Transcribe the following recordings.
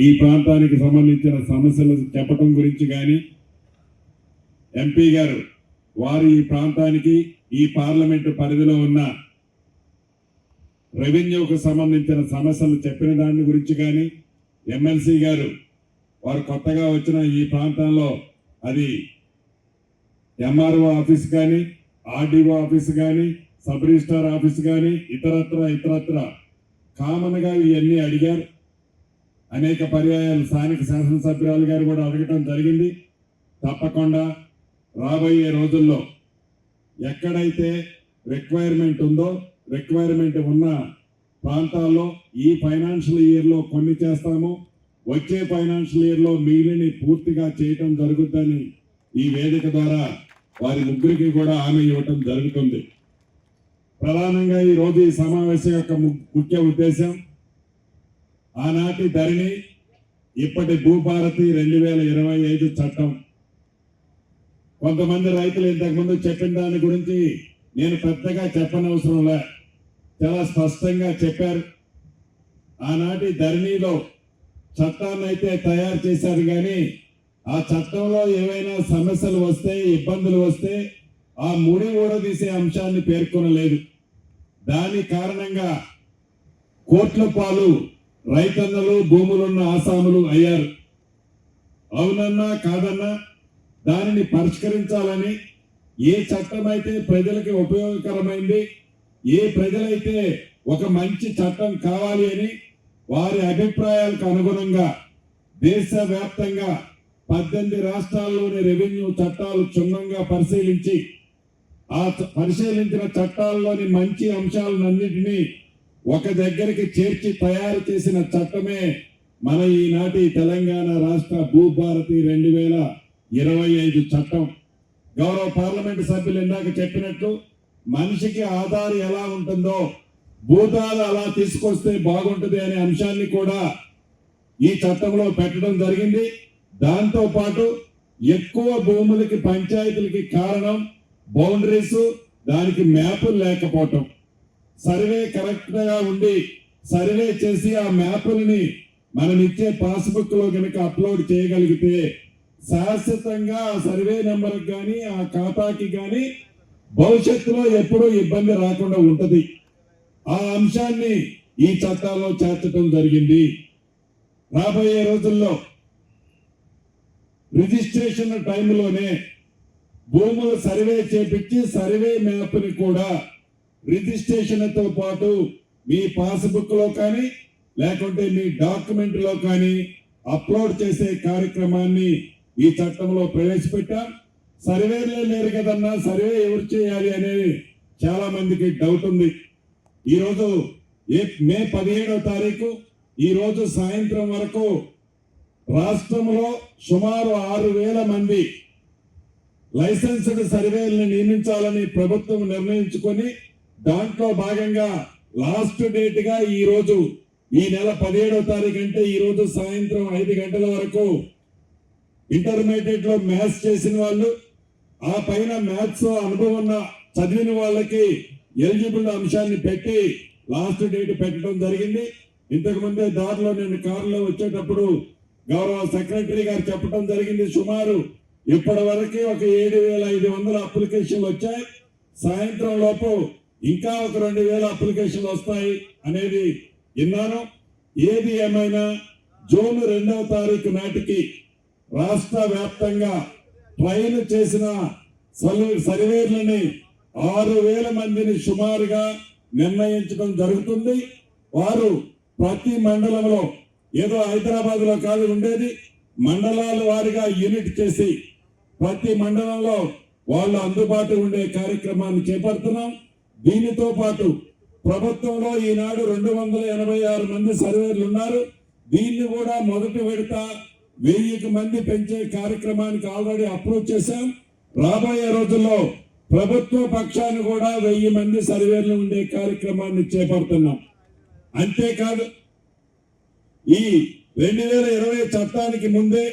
ఈ ప్రాంతానికి సంబంధించిన సమస్యలు చెప్పటం గురించి కానీ ఎంపీ గారు వారు ఈ ప్రాంతానికి ఈ పార్లమెంటు పరిధిలో ఉన్న రెవెన్యూకు సంబంధించిన సమస్యలు చెప్పిన దాని గురించి కానీ ఎమ్మెల్సీ గారు వారు కొత్తగా వచ్చిన ఈ ప్రాంతంలో అది ఎంఆర్ఓ ఆఫీస్ కానీ ఆర్డీఓ ఆఫీస్ కానీ సబ్ రిజిస్ట్రార్ ఆఫీస్ కానీ ఇతరత్ర కామన్గా ఇవన్నీ అడిగారు. అనేక పర్యాయాలు స్థానిక శాసనసభ్యురాలు గారు కూడా అడగటం జరిగింది. తప్పకుండా రాబోయే రోజుల్లో ఎక్కడైతే రిక్వైర్మెంట్ ఉందో రిక్వైర్మెంట్ ఉన్న ప్రాంతాల్లో ఈ ఫైనాన్షియల్ ఇయర్లో కొన్ని చేస్తాము, వచ్చే ఫైనాన్షియల్ ఇయర్లో మిగిలిని పూర్తిగా చేయటం జరుగుతుందని ఈ వేదిక ద్వారా వారి ముగ్గురికి కూడా హామీ ఇవ్వటం జరుగుతుంది. ప్రధానంగా ఈరోజు ఈ సమావేశం యొక్క ముఖ్య ఉద్దేశం ఆనాటి ధరణి ఇప్పటి భూభారతి 2025 చట్టం. కొంతమంది రైతులు ఇంతకుముందు చెప్పిన దాని గురించి నేను పెద్దగా చెప్పనవసరం లే, చాలా స్పష్టంగా చెప్పారు. ఆనాటి ధరణిలో చట్టాన్ని అయితే తయారు చేశారు, కానీ ఆ చట్టంలో ఏవైనా సమస్యలు వస్తే ఇబ్బందులు వస్తే ఆ ముడి ఊడదీసే అంశాన్ని పేర్కొనలేదు. దాని కారణంగా కోట్ల పాలు రైతన్నలు భూములున్న ఆసాములు అయ్యారు. అవునన్నా కాదన్నా దానిని పరిష్కరించాలని ఏ చట్టం అయితే ప్రజలకి ఉపయోగకరమైంది, ఏ ప్రజలైతే ఒక మంచి చట్టం కావాలి అని వారి అభిప్రాయాలకు అనుగుణంగా దేశవ్యాప్తంగా 18 రాష్ట్రాల్లోని రెవెన్యూ చట్టాలు క్షుణ్ణంగా పరిశీలించి ఆ పరిశీలించిన చట్టాల్లోని మంచి అంశాలన్నింటినీ ఒక దగ్గరికి చేర్చి తయారు చేసిన చట్టమే మన ఈనాటి తెలంగాణ రాష్ట్ర భూభారతి 2025 చట్టం. గౌరవ పార్లమెంటు సభ్యులు ఇందాక చెప్పినట్లు మనిషికి ఆధారం ఎలా ఉంటుందో భూతాలు అలా తీసుకొస్తే బాగుంటుంది అనే అంశాన్ని కూడా ఈ చట్టంలో పెట్టడం జరిగింది. దాంతో పాటు ఎక్కువ భూములకి పంచాయతీలకి కారణం బౌండరీస్, దానికి మ్యాపులు లేకపోవటం. సర్వే కరెక్ట్ గా ఉండి సర్వే చేసి ఆ మ్యాపుల్ని మనం ఇచ్చే పాస్బుక్ లో కనుక అప్లోడ్ చేయగలిగితే శాశ్వతంగా ఆ సర్వే నెంబర్ కానీ ఆ ఖాతాకి కానీ భవిష్యత్తులో ఎప్పుడూ ఇబ్బంది రాకుండా ఉంటది. ఆ అంశాన్ని ఈ చట్టాల్లో చేర్చడం జరిగింది. రాబోయే రోజుల్లో రిజిస్ట్రేషన్ టైంలోనే భూములు సర్వే చేపించి సర్వే మ్యాప్ని కూడా రిజిస్ట్రేషన్తో పాటు మీ పాస్బుక్ లో కానీ లేకుంటే మీ డాక్యుమెంట్ లో కానీ అప్లోడ్ చేసే కార్యక్రమాన్ని ఈ చట్టంలో ప్రవేశపెట్టాం. సర్వేలే లేరు కదన్నా, సర్వే ఎవరు చేయాలి అనేది చాలా మందికి డౌట్ ఉంది. ఈరోజు మే 17వ తారీఖు ఈ రోజు సాయంత్రం వరకు రాష్ట్రంలో సుమారు 6,000 మంది లైసెన్స్డ్ సర్వేలను నియమించాలని ప్రభుత్వం నిర్ణయించుకొని దాంట్లో భాగంగా లాస్ట్ డేట్ గా ఈ రోజు ఈ నెల 17వ తారీఖు అంటే ఈ రోజు సాయంత్రం 5 గంటల వరకు ఇంటర్మీడియట్ లో మ్యాథ్స్ చేసిన వాళ్ళు, ఆ పైన మ్యాథ్స్ అనుభవం ఉన్న చదివిన వాళ్ళకి ఎలిజిబుల్ అంశాన్ని పెట్టి లాస్ట్ డేట్ పెట్టడం జరిగింది. ఇంతకు ముందే దారిలో నేను కారులో వచ్చేటప్పుడు గౌరవ సెక్రటరీ గారు చెప్పడం జరిగింది, సుమారు ఇప్పటి వరకు ఒక 7,500 అప్లికేషన్లు వచ్చాయి, సాయంత్రం లోపు ఇంకా ఒక 2,000 అప్లికేషన్లు వస్తాయి అనేది విన్నాను. ఏది ఏమైనా జూన్ 2వ తారీఖు నాటికి రాష్ట్ర వ్యాప్తంగా ట్రైన్ చేసిన సర్వేర్లని 6,000 మందిని సుమారుగా నిర్ణయించడం జరుగుతుంది. వారు ప్రతి మండలంలో, ఏదో హైదరాబాద్ లో కాదు ఉండేది, మండలాల వారిగా యూనిట్ చేసి ప్రతి మండలంలో వాళ్ళు అందుబాటు ఉండే కార్యక్రమాన్ని చేపడుతున్నాం. దీనితో పాటు ప్రభుత్వంలో ఈనాడు 286 మంది సర్వేర్లు ఉన్నారు. దీన్ని కూడా మొదటి విడత 1000 మంది పెంచే కార్యక్రమానికి ఆల్రెడీ అప్రూవ్ చేశాం. రాబోయే రోజుల్లో ప్రభుత్వ పక్షాన్ని కూడా 1000 మంది సర్వేర్లు ఉండే కార్యక్రమాన్ని చేపడుతున్నాం. అంతేకాదు ఈ 2020 చట్టానికి ముందే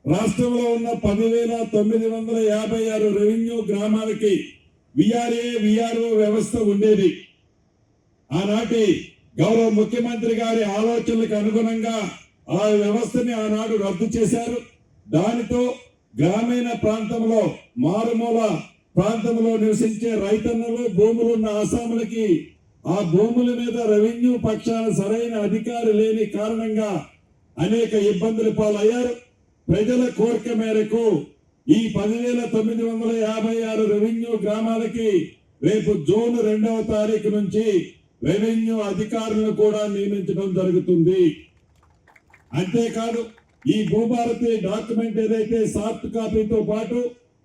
రాష్ట్రంలో ఉన్న 10,956 రెవెన్యూ గ్రామాలకి విఆర్ఏ విఆర్ఓ వ్యవస్థ ఉండేది. ఆనాటి గౌరవ ముఖ్యమంత్రి గారి ఆలోచనలకు అనుగుణంగా ఆ వ్యవస్థని ఆనాడు రద్దు చేశారు. దానితో గ్రామీణ ప్రాంతంలో మారుమూల ప్రాంతంలో నివసించే రైతన్నలు భూములున్న ఆసాములకి ఆ భూముల మీద రెవెన్యూ పక్షాన సరైన అధికారి లేని కారణంగా అనేక ఇబ్బందులు పాలయ్యారు. ప్రజల కోరిక మేరకు ఈ 10,956 రెవెన్యూ గ్రామాలకి రేపు జూన్ 2వ తారీఖు నుంచి రెవెన్యూ అధికారులను కూడా నియమించడం జరుగుతుంది. అంతేకాదు ఈ భూభారతి డాక్యుమెంట్ ఏదైతే సాఫ్ట్ కాపీతో పాటు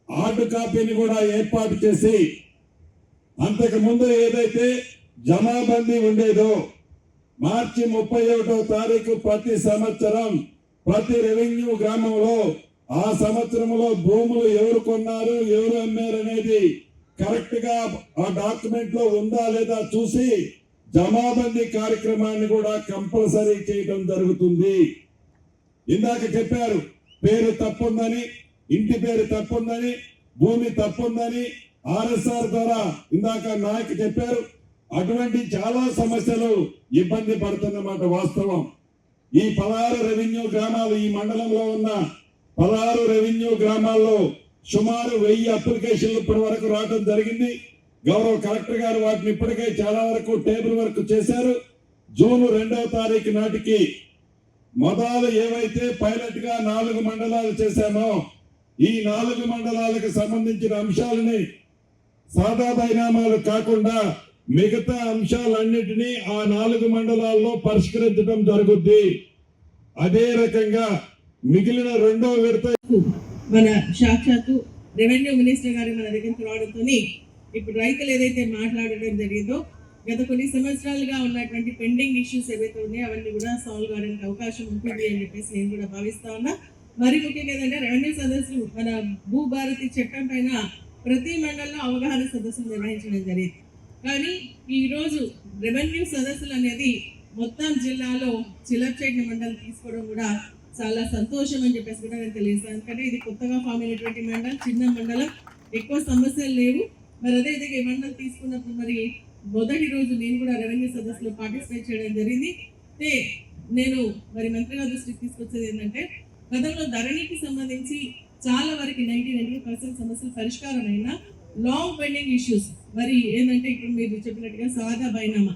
హార్డ్ కాపీని కూడా ఏర్పాటు చేసి అంతకు ముందు ఏదైతే జమాబందీ ఉండేదో మార్చి 31వ తారీఖు ప్రతి సంవత్సరం ప్రతి రెవెన్యూ గ్రామంలో ఆ సంవత్సరంలో భూములు ఎవరు కొన్నారు ఎవరు అమ్మారు అనేది కరెక్ట్ గా ఆ డాక్యుమెంట్ లో ఉందా లేదా చూసి జమాబందీ కార్యక్రమాన్ని కూడా కంపల్సరీ చేయడం జరుగుతుంది. ఇందాక చెప్పారు పేరు తప్పుందని, ఇంటి పేరు తప్పుందని, భూమి తప్పుందని ఆర్ఎస్ఆర్ ద్వారా ఇందాక నాయకు చెప్పారు. అటువంటి చాలా సమస్యలు ఇబ్బంది పడుతున్నమాట వాస్తవం. ఈ 16 రెవెన్యూ గ్రామాలు ఈ మండలంలో ఉన్న 16 రెవెన్యూ గ్రామాల్లో సుమారు 1000 అప్లికేషన్లు ఇప్పటి వరకు రావడం జరిగింది. గౌరవ కలెక్టర్ గారు వాటిని ఇప్పటికే చాలా వరకు టేబుల్ వర్క్ చేశారు. జూన్ 2వ తారీఖు నాటికి మొదలు ఏవైతే పైలట్ గా 4 మండలాలు చేశామో ఈ 4 మండలాలకు సంబంధించిన అంశాలని సాదా బైనామాలు కాకుండా మిగతా అంశాలన్నిటినీ ఆ 4 మండలాల్లో పరిష్కరించడం జరుగుద్ది. అదే రకంగా మిగిలిన 2వ విడత మన సాక్షాత్తు రెవెన్యూ మినిస్టర్ గారు మన దగ్గరికి రావడంతో ఇప్పుడు రైతులు ఏదైతే మాట్లాడడం జరిగిందో గత కొన్ని సంవత్సరాలుగా ఉన్నటువంటి పెండింగ్ ఇష్యూస్ ఏవైతే ఉన్నాయో అవన్నీ కూడా సాల్వ్ కావడానికి అవకాశం ఉంటుంది అని చెప్పేసి నేను కూడా భావిస్తా ఉన్నా. మరి ముఖ్యంగా ఏంటంటే రెవెన్యూ సదస్సులు మన భూభారతి చట్టం పైన ప్రతి మండలంలో అవగాహన సదస్సులు నిర్వహించడం జరిగింది. కానీ ఈరోజు రెవెన్యూ సదస్సులు అనేది మొత్తం జిల్లాలో చిలర్చేట మండలం తీసుకోవడం కూడా చాలా సంతోషం అని చెప్పేసి కూడా నేను తెలియజేస్తాను. ఎందుకంటే ఇది కొత్తగా ఫామ్ అయినటువంటి మండలం, చిన్న మండలం, ఎక్కువ సమస్యలు లేవు. మరి అదేవిధంగా ఈ మండలం తీసుకున్నప్పుడు మరి మొదటి రోజు నేను కూడా రెవెన్యూ సదస్సులో పార్టిసిపేట్ చేయడం జరిగింది. నేను మరి మంత్రి గారి దృష్టికి తీసుకొచ్చేది ఏంటంటే గతంలో ధరణికి సంబంధించి చాలా వరకు 90% సమస్యలు పరిష్కారమైన లాంగ్ పెండింగ్ ఇష్యూస్ మరి ఏంటంటే ఇప్పుడు మీరు చెప్పినట్టుగా సాదా బైనామా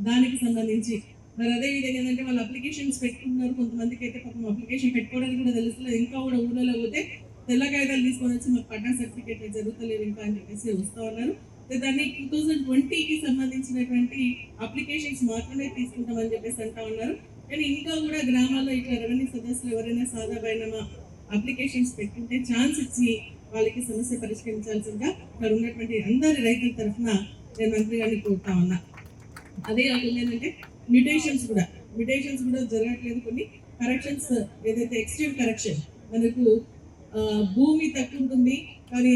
దానికి సంబంధించి మరి అదేవిధంగా ఏంటంటే వాళ్ళు అప్లికేషన్స్ పెట్టుకుంటున్నారు. కొంతమందికి అయితే పాపం అప్లికేషన్ పెట్టుకోవడానికి కూడా తెలుస్తలేదు. ఇంకా కూడా ఊళ్ళలో పోతే తెల్ల కాగితాలు తీసుకొని వచ్చి మాకు పట్టా సర్టిఫికేట్ జరుగుతలేదు ఇంకా అని చెప్పేసి వస్తూ ఉన్నారు. దాన్ని 2020కి సంబంధించినటువంటి అప్లికేషన్స్ మాత్రమే తీసుకుంటామని చెప్పేసి అంటా ఉన్నారు. కానీ ఇంకా కూడా గ్రామాల్లో ఇట్లా రెవెన్యూ సదస్సులు ఎవరైనా సాదా బైనామా అప్లికేషన్స్ పెట్టుకుంటే ఛాన్స్ ఇచ్చి వాళ్ళకి సమస్య పరిష్కరించాల్సిందిగా ఇక్కడ ఉన్నటువంటి అందరి రైతుల తరఫున నేను మంత్రి గారిని కోరుతా ఉన్నా. అదే కాకుండా ఏంటంటే మ్యూటేషన్స్ కూడా జరగట్లేదు. కొన్ని కరెక్షన్స్ ఏదైతే ఎక్స్టెంట్ కరెక్షన్ మనకు భూమి తక్కువ ఉంటుంది కానీ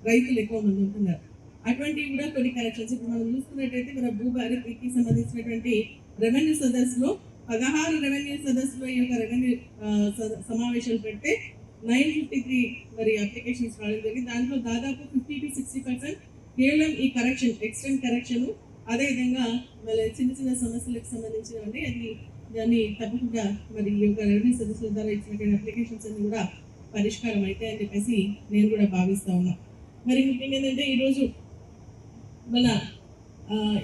రైతులు ఎక్కువ మంది ఉంటున్నారు. అటువంటివి కూడా కొన్ని కరెక్షన్స్ ఇప్పుడు మనం చూసుకున్నట్టయితే మన భూభారతికి సంబంధించినటువంటి రెవెన్యూ సదస్సులో 16 రెవెన్యూ సదస్సులో ఈ యొక్క రెవెన్యూ సమావేశాలు పెడితే 953 మరి అప్లికేషన్స్ రావడం జరిగింది. దాంట్లో దాదాపు 50 to 60% కేవలం ఈ కరెక్షన్ ఎక్స్టెంట్ కరెక్షన్, అదేవిధంగా మళ్ళీ చిన్న చిన్న సమస్యలకు సంబంధించినవి అది దాన్ని తప్పకుండా మరి ఈ యొక్క రెవెన్యూ సదస్సుల ద్వారా ఇచ్చినటువంటి అప్లికేషన్స్ అన్ని కూడా పరిష్కారం అయితే అని చెప్పేసి నేను కూడా భావిస్తా ఉన్నా. మరి ముఖ్యంగా ఏంటంటే ఈరోజు మన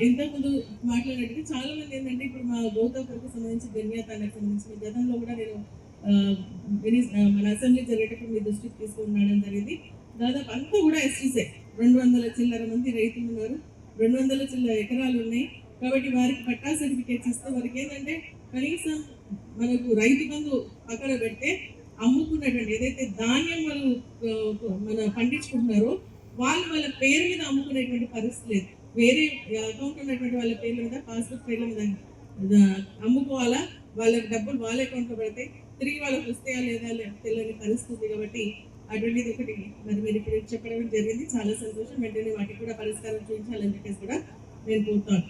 ఇంతకుముందు మాట్లాడినట్టుగా చాలా మంది ఏంటంటే ఇప్పుడు మా గౌతమ్కి సంబంధించి ధన్యతానికి సంబంధించిన గతంలో కూడా నేను మన అసెంబ్లీ జరిగేటప్పుడు మీ దృష్టికి తీసుకున్నాడని జరిగింది. దాదాపు అంతా కూడా ఎస్టీసే 200 చిల్లర మంది రైతులు ఉన్నారు, 200 చిల్లర ఎకరాలు ఉన్నాయి. కాబట్టి వారికి పట్టా సర్టిఫికేట్స్ ఇస్తే వారికి ఏంటంటే కనీసం మనకు రైతు బంధు పక్కన పెడితే అమ్ముకున్నటువంటి ఏదైతే ధాన్యం వాళ్ళు మన పండించుకుంటున్నారో వాళ్ళ పేరు మీద అమ్ముకునేటువంటి పరిస్థితి లేదు. వేరే అకౌంట్ ఉన్నటువంటి వాళ్ళ పేర్ల మీద పాస్బుక్ పేర్ల మీద అమ్ముకోవాలా, వాళ్ళకి డబ్బులు వాళ్ళ అకౌంట్లో పడితే తిరిగి వాళ్ళకి వస్తాయా లేదా తెలియని పరిస్థితి. కాబట్టి అటువంటిది ఒకటి మరి మీరు ఇప్పుడు చెప్పడం జరిగింది, చాలా సంతోషం. వెంటనే వాటికి కూడా పరిష్కారం చూపించాలని చెప్పేసి కూడా నేను కోరుతాను.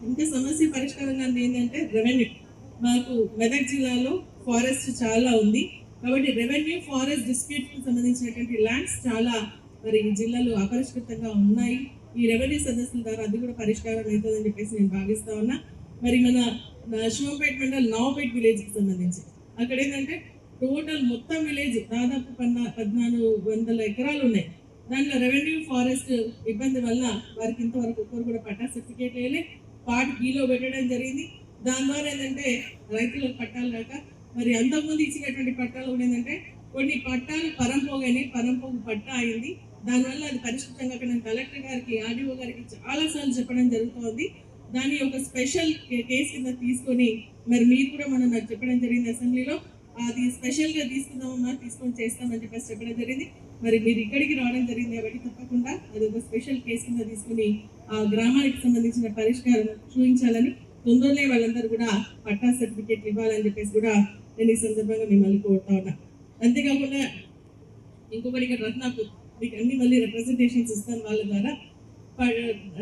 ఇంకా సమస్య పరిష్కారంగా ఏంటంటే రెవెన్యూ, మాకు మెదక్ జిల్లాలో ఫారెస్ట్ చాలా ఉంది. కాబట్టి రెవెన్యూ ఫారెస్ట్ డిస్ప్యూట్కి సంబంధించినటువంటి ల్యాండ్స్ చాలా మరి ఈ జిల్లాలో అపరిష్కృతంగా ఉన్నాయి. ఈ రెవెన్యూ సదస్సుల ద్వారా అది కూడా పరిష్కారం అవుతుందని చెప్పేసి నేను భావిస్తా ఉన్నా. మరి మన శివంపేట మండల్ నవపేట విలేజ్కి సంబంధించి అక్కడ ఏంటంటే టోటల్ మొత్తం విలేజ్ దాదాపు 1400 ఎకరాలు ఉన్నాయి. దాంట్లో రెవెన్యూ ఫారెస్ట్ ఇబ్బంది వల్ల వారికి ఇంతవరకు ఒక్కరు కూడా పట్టా సర్టిఫికేట్ వేయలే, పార్ట్ బీలో పెట్టడం జరిగింది. దాని ద్వారా ఏంటంటే రైతులకు పట్టాలు రాక మరి అంతకుముందు ఇచ్చినటువంటి పట్టాలు కూడా ఏంటంటే కొన్ని పట్టాలు పరంపోగానే పరంపోగు పట్టా అయింది. దానివల్ల అది పరిష్కృతంగా అక్కడ కలెక్టర్ గారికి ఆర్డీఓ గారికి చాలాసార్లు చెప్పడం జరుగుతుంది. దాన్ని ఒక స్పెషల్ కేసు కింద తీసుకొని మరి మీరు కూడా నాకు చెప్పడం జరిగింది అసెంబ్లీలో, అది స్పెషల్గా తీసుకుందామన్నా తీసుకొని చేస్తామని చెప్పేసి చెప్పడం జరిగింది. మరి మీరు ఇక్కడికి రావడం జరిగింది కాబట్టి తప్పకుండా అది ఒక స్పెషల్ కేసు కింద తీసుకుని ఆ గ్రామానికి సంబంధించిన పరిష్కారం చూపించాలని, తొందరనే వాళ్ళందరూ కూడా పట్టా సర్టిఫికేట్ ఇవ్వాలని చెప్పేసి కూడా నేను ఈ సందర్భంగా మిమ్మల్ని కోరుతా ఉన్నా. అంతేకాకుండా ఇంకొకటి ఇక్కడ రత్నాపూర్ మీకు అన్ని మళ్ళీ రిప్రజెంటేషన్స్ ఇస్తాను వాళ్ళ ద్వారా.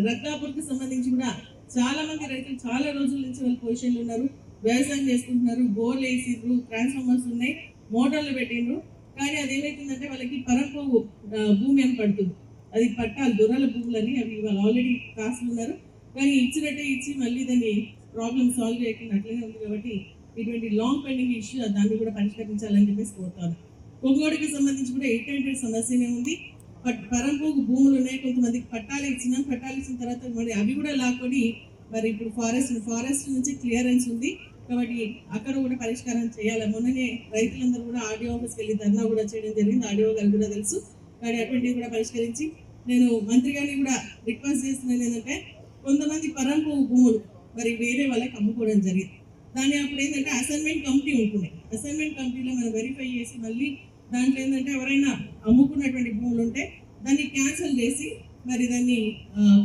రత్నాపూర్కి సంబంధించి కూడా చాలా మంది రైతులు చాలా రోజుల నుంచి వాళ్ళ పొజిషన్లు ఉన్నారు, వ్యవసాయం చేసుకుంటున్నారు, బోర్లు వేసిండ్రు, ట్రాన్స్ఫార్మర్స్ ఉన్నాయి, మోటార్లు పెట్టిండ్రు. కానీ అది ఏమవుతుందంటే వాళ్ళకి పరంపోగు భూమి అని పడుతుంది. అది పట్టాలు దొరల భూములని అవి వాళ్ళు ఆల్రెడీ కాసులు ఉన్నారు, కానీ ఇచ్చినట్టే ఇచ్చి మళ్ళీ దాన్ని ప్రాబ్లం సాల్వ్ చేయకుండా అట్లనే ఉంది. కాబట్టి ఇటువంటి లాంగ్ పెండింగ్ ఇష్యూ దాన్ని కూడా పరిష్కరించాలని చెప్పేసి కోరుతాను. కొంగోడికి సంబంధించి కూడా ఎయిట్ సమస్యనే ఉంది. పరంపోగు భూములు ఉన్నాయి, కొంతమందికి పట్టాలు ఇచ్చినాం, పట్టాలు ఇచ్చిన తర్వాత మరి అవి కూడా లాక్కొని మరి ఇప్పుడు ఫారెస్ట్ నుంచి క్లియరెన్స్ ఉంది కాబట్టి అక్కడ కూడా పరిష్కారం చేయాలి. మొన్ననే రైతులందరూ కూడా ఆర్డీఓ ఆఫీస్కి వెళ్ళి ధర్నా కూడా చేయడం జరిగింది, ఆర్డీఓ గారు కూడా తెలుసు. కానీ అటువంటివి కూడా పరిష్కరించి నేను మంత్రి గారిని కూడా రిక్వెస్ట్ చేస్తున్నాను ఏంటంటే కొంతమంది పరంపోగు భూములు మరి వేరే వాళ్ళకి అమ్ముకోవడం జరిగింది. దాని అప్పుడు ఏంటంటే అసైన్మెంట్ కమిటీ ఉంటుంది, అసైన్మెంట్ కమిటీలో మనం వెరిఫై చేసి మళ్ళీ దాంట్లో ఏంటంటే ఎవరైనా అమ్ముకున్నటువంటి భూములు ఉంటే దాన్ని క్యాన్సిల్ చేసి మరి దాన్ని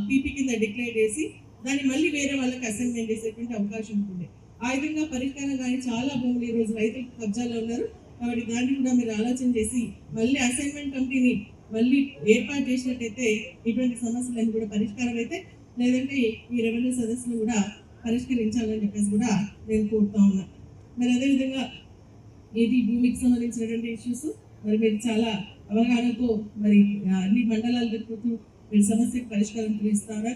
పీపీ కింద డిక్లేర్ చేసి దాన్ని మళ్ళీ వేరే వాళ్ళకి అసైన్మెంట్ చేసేటువంటి అవకాశం ఉంటుంది. ఆ విధంగా పరిష్కారం కానీ చాలా భూములు ఈరోజు రైతులకు కబ్జాలో ఉన్నారు. కాబట్టి దాన్ని కూడా మీరు ఆలోచన చేసి మళ్ళీ అసైన్మెంట్ కమిటీని మళ్ళీ ఏర్పాటు చేసినట్టయితే ఇటువంటి సమస్యలన్నీ కూడా పరిష్కారం అయితే, లేదంటే ఈ రెవెన్యూ సదస్సులు కూడా పరిష్కరించాలని చెప్పేసి కూడా నేను కోరుతా ఉన్నా. మరి అదేవిధంగా ఏది భూమికి సంబంధించినటువంటి ఇష్యూస్ మరి మీరు చాలా అవగాహనతో మరి అన్ని మండలాలు తిరుగుతూ మీరు సమస్యకు పరిష్కారం చూపిస్తారు.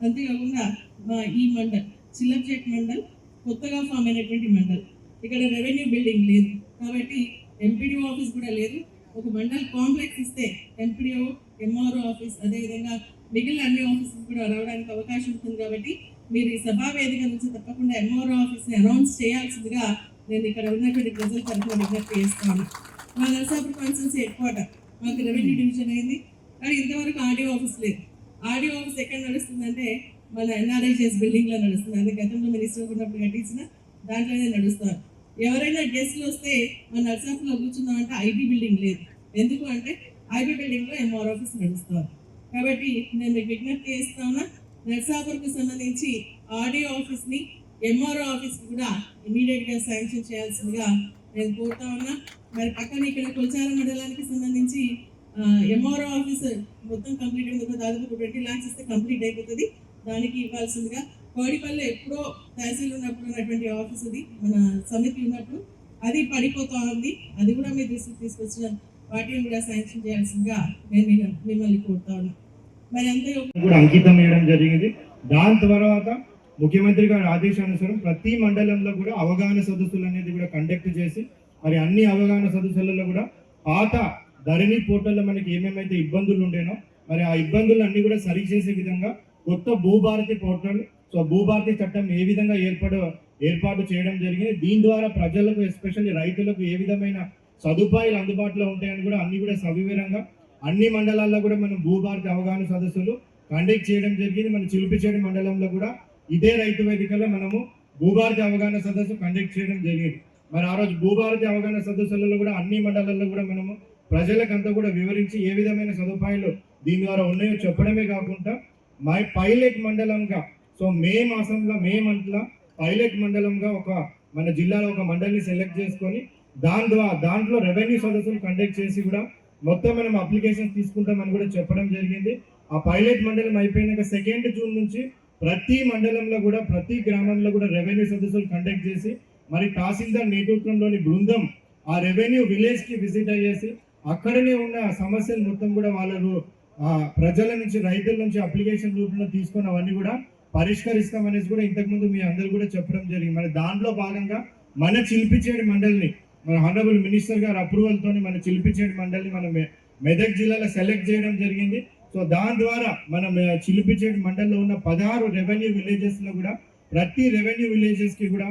అంతేకాకుండా మా ఈ మండల్ చిల్లర్చేట్ మండల్ కొత్తగా ఫామ్ అయినటువంటి మండల్, ఇక్కడ రెవెన్యూ బిల్డింగ్ లేదు కాబట్టి ఎంపీడీఓ ఆఫీస్ కూడా లేదు. ఒక మండల్ కాంప్లెక్స్ ఇస్తే ఎంపీడీఓ ఎంఆర్ఓ ఆఫీస్ అదేవిధంగా మిగిలిన అన్ని ఆఫీసెస్ కూడా రావడానికి అవకాశం ఉంటుంది. కాబట్టి మీరు ఈ సభా వేదిక నుంచి తప్పకుండా ఎంఆర్ఓ ఆఫీస్ని అనౌన్స్ చేయాల్సిందిగా నేను ఇక్కడ ఉన్నటువంటి ప్రజల తరఫున విజ్ఞప్తి చేస్తాను. మా నరసాపురం కాన్స్టిట్యున్సీ హెడ్ క్వార్టర్ మాకు రెవెన్యూ డివిజన్ అయింది, కానీ ఇంతవరకు ఆర్డీఓ ఆఫీస్ లేదు. ఆర్డీఓ ఆఫీస్ ఎక్కడ నడుస్తుందంటే మన ఎన్ఆర్ఐజెస్ బిల్డింగ్లో నడుస్తుంది. అది గతంలో మినిస్టర్ ఉన్నప్పుడు కట్టించిన దాంట్లోనే నడుస్తారు. ఎవరైనా గెస్ట్లు వస్తే మన నరసాపురంలో కూర్చున్నామంటే ఐబీ బిల్డింగ్ లేదు. ఎందుకు అంటే ఐబీ బిల్డింగ్లో ఎంఆర్ ఆఫీస్ నడుస్తారు. కాబట్టి నేను మీకు విజ్ఞప్తి చేస్తాను, నరసాపురంకు సంబంధించి ఆర్డీఓ ఆఫీస్ని ఎంఆర్ఓ ఆఫీస్కి కూడా ఇమీడియట్గా శాంక్షన్ చేయాల్సిందిగా నేను కోరుతా ఉన్నా. మరి పక్కన ఇక్కడ కొల్చారం మండలానికి సంబంధించి ఎంఆర్ఓ ఆఫీస్ మొత్తం కంప్లీట్ అయింది, దాదాపు 20 lakhs ఇస్తే కంప్లీట్ అయిపోతుంది. దానికి ఇవ్వాల్సిందిగా కోడిపల్లి ఎప్పుడో తహసీల్ ఉన్నప్పుడు ఉన్నటువంటి ఆఫీస్ అది మన సమితి ఉన్నప్పుడు అది పడిపోతా ఉంది. అది కూడా మీ దృష్టికి తీసుకొచ్చిన వాటిని కూడా శాంక్షన్ చేయాల్సిందిగా నేను మిమ్మల్ని కోరుతా ఉన్నా. మరి అంతే కూడా అంకితం చేయడం జరిగింది. దాని తర్వాత ముఖ్యమంత్రి గారి ఆదేశానుసారం ప్రతి మండలంలో కూడా అవగాహన సదస్సులు అనేది కూడా కండక్ట్ చేసి మరి అన్ని అవగాహన సదస్సులలో కూడా పాత ధరణి పోర్టల్లో మనకి ఏమేమైతే ఇబ్బందులు ఉండేనో మరి ఆ ఇబ్బందులు అన్ని కూడా సరిచేసే విధంగా కొత్త భూభారతి పోర్టల్, సో భూభారతి చట్టం ఏ విధంగా ఏర్పాటు చేయడం జరిగింది. దీని ద్వారా ప్రజలకు ఎస్పెషల్లీ రైతులకు ఏ విధమైన సదుపాయాలు అందుబాటులో ఉంటాయని కూడా అన్ని కూడా సవివరంగా అన్ని మండలాల్లో కూడా మనం భూభారతి అవగాహన సదస్సులు కండక్ట్ చేయడం జరిగింది. మన చిలిపిచేడు మండలంలో కూడా ఇదే రైతు వేదికలో మనము భూభారతి అవగాహన సదస్సు కండక్ట్ చేయడం జరిగింది. మరి ఆ రోజు భూభారతి అవగాహన సదస్సులలో కూడా అన్ని మండలాల్లో కూడా మనము ప్రజలకంతా కూడా వివరించి ఏ విధమైన సదుపాయాలు దీని ద్వారా ఉన్నాయో చెప్పడమే కాకుండా పైలట్ మండలంగా, సో మే మంత్లో పైలట్ మండలంగా ఒక మన జిల్లాలో ఒక మండలిని సెలెక్ట్ చేసుకొని దాంట్లో రెవెన్యూ సదస్సులు కండక్ట్ చేసి కూడా మొత్తం మనం అప్లికేషన్స్ తీసుకుంటామని కూడా చెప్పడం జరిగింది. ఆ పైలట్ మండలం అయిపోయినాక 2 జూన్ నుంచి ప్రతి మండలంలో కూడా ప్రతి గ్రామంలో కూడా రెవెన్యూ సదస్సులు కండక్ట్ చేసి మరి తహసీల్దార్ నేతృత్వంలోని బృందం ఆ రెవెన్యూ విలేజ్కి విజిట్ అయ్యేసి అక్కడనే ఉన్న సమస్యలు మొత్తం కూడా వాళ్ళు ప్రజల నుంచి రైతుల నుంచి అప్లికేషన్ రూపంలో తీసుకుని అవన్నీ కూడా పరిష్కరిస్తామనేసి కూడా ఇంతకుముందు మీ అందరు కూడా చెప్పడం జరిగింది. మరి దాంట్లో భాగంగా మన చిలిపిచేడి మండలిని మన హానరబుల్ మినిస్టర్ గారు అప్రూవల్ తోని మన చిలిపిచేడి మండలిని మన మెదక్ జిల్లాలో సెలెక్ట్ చేయడం జరిగింది. సో దాని ద్వారా మనం చిలిపిచేడి మండలిలో ఉన్న 16 రెవెన్యూ విలేజెస్ లో కూడా ప్రతి రెవెన్యూ విలేజెస్ కి కూడా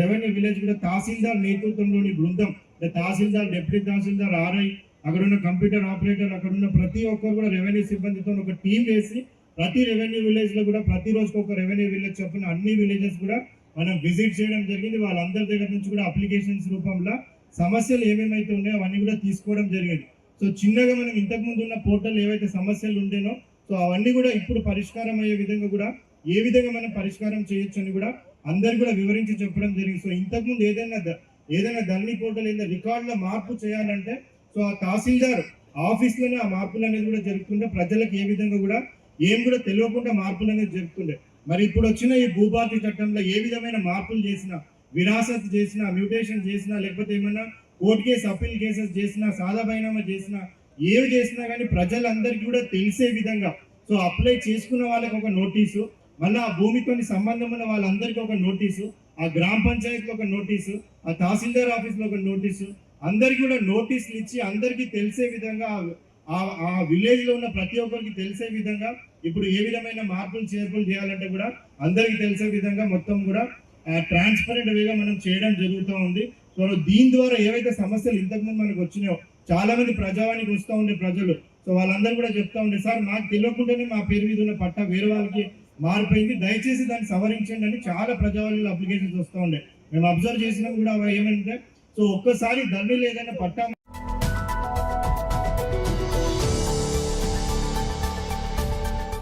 రెవెన్యూ విలేజ్ కూడా తహసీల్దార్ నేతృత్వంలోని బృందం, తహసీల్దార్, డిప్యూటీ తహసీల్దార్, ఆర్ఐ, అక్కడ ఉన్న కంప్యూటర్ ఆపరేటర్, అక్కడ ఉన్న ప్రతి ఒక్కరు కూడా రెవెన్యూ సిబ్బందితో ఒక టీం వేసి ప్రతి రెవెన్యూ విలేజ్ లో కూడా ప్రతి రోజుకి ఒక రెవెన్యూ విలేజ్ చొప్పున అన్ని విలేజెస్ కూడా మనం విజిట్ చేయడం జరిగింది. వాళ్ళందరి దగ్గర నుంచి కూడా అప్లికేషన్స్ రూపంలో సమస్యలు ఏమేమైతే ఉన్నాయో అవన్నీ కూడా తీసుకోవడం జరిగింది. సో చిన్నగా మనం ఇంతకు ముందు ఉన్న పోర్టల్ ఏవైతే సమస్యలు ఉండేనో సో అవన్నీ కూడా ఇప్పుడు పరిష్కారం అయ్యే విధంగా కూడా ఏ విధంగా మనం పరిష్కారం చేయొచ్చు అని కూడా అందరు కూడా వివరించి చెప్పడం జరిగింది. సో ఇంతకుముందు ఏదైనా ధరణి పోర్టల్ ఏదైనా రికార్డులో మార్పు చేయాలంటే సో ఆ తహసీల్దార్ ఆఫీస్లోనే ఆ మార్పులు అనేది కూడా జరుగుతుండే, ప్రజలకు ఏ విధంగా కూడా ఏం కూడా తెలియకుండా మార్పులు అనేది జరుగుతుండే. మరి ఇప్పుడు వచ్చిన ఈ భూభారతి చట్టంలో ఏ విధమైన మార్పులు చేసినా, విరాసత్ చేసినా, మ్యూటేషన్ చేసినా, లేకపోతే ఏమన్నా కోర్టు కేసు, అప్పీల్ కేసెస్ చేసినా, సాదా బైనామా చేసినా, ఏవి చేసినా కానీ ప్రజలందరికీ కూడా తెలిసే విధంగా సో అప్లై చేసుకున్న వాళ్ళకి ఒక నోటీసు, మళ్ళీ ఆ భూమితో సంబంధం ఉన్న వాళ్ళందరికీ ఒక నోటీసు, ఆ గ్రామ పంచాయతీలో ఒక నోటీసు, ఆ తహసీల్దార్ ఆఫీస్లో ఒక నోటీసు, అందరికీ కూడా నోటీసులు ఇచ్చి అందరికీ తెలిసే విధంగా ఆ విలేజ్ లో ఉన్న ప్రతి ఒక్కరికి తెలిసే విధంగా ఇప్పుడు ఏ విధమైన మార్పులు చేర్పులు చేయాలంటే కూడా అందరికీ తెలిసే విధంగా మొత్తం కూడా ట్రాన్స్పరెంట్ వేగా మనం చేయడం జరుగుతూ ఉంది. సో దీని ద్వారా ఏవైతే సమస్యలు ఇంతకుముందు మనకు వచ్చినాయో చాలా మంది ప్రజావానికి వస్తూ ఉండే ప్రజలు సో వాళ్ళందరూ కూడా చెప్తా ఉండే, సార్ మాకు తెలియకుండానే మా పేరు మీద ఉన్న పట్టా వేరే వాళ్ళకి మారిపోయింది, దయచేసి దాన్ని సవరించండి అని చాలా ప్రజావాణిలో అప్లికేషన్స్ వస్తూ ఉండే. మేము అబ్జర్వ్ చేసినాం కూడా ఏమంటే సో ఒక్కసారి ధరణిలో ఏదైనా పట్టా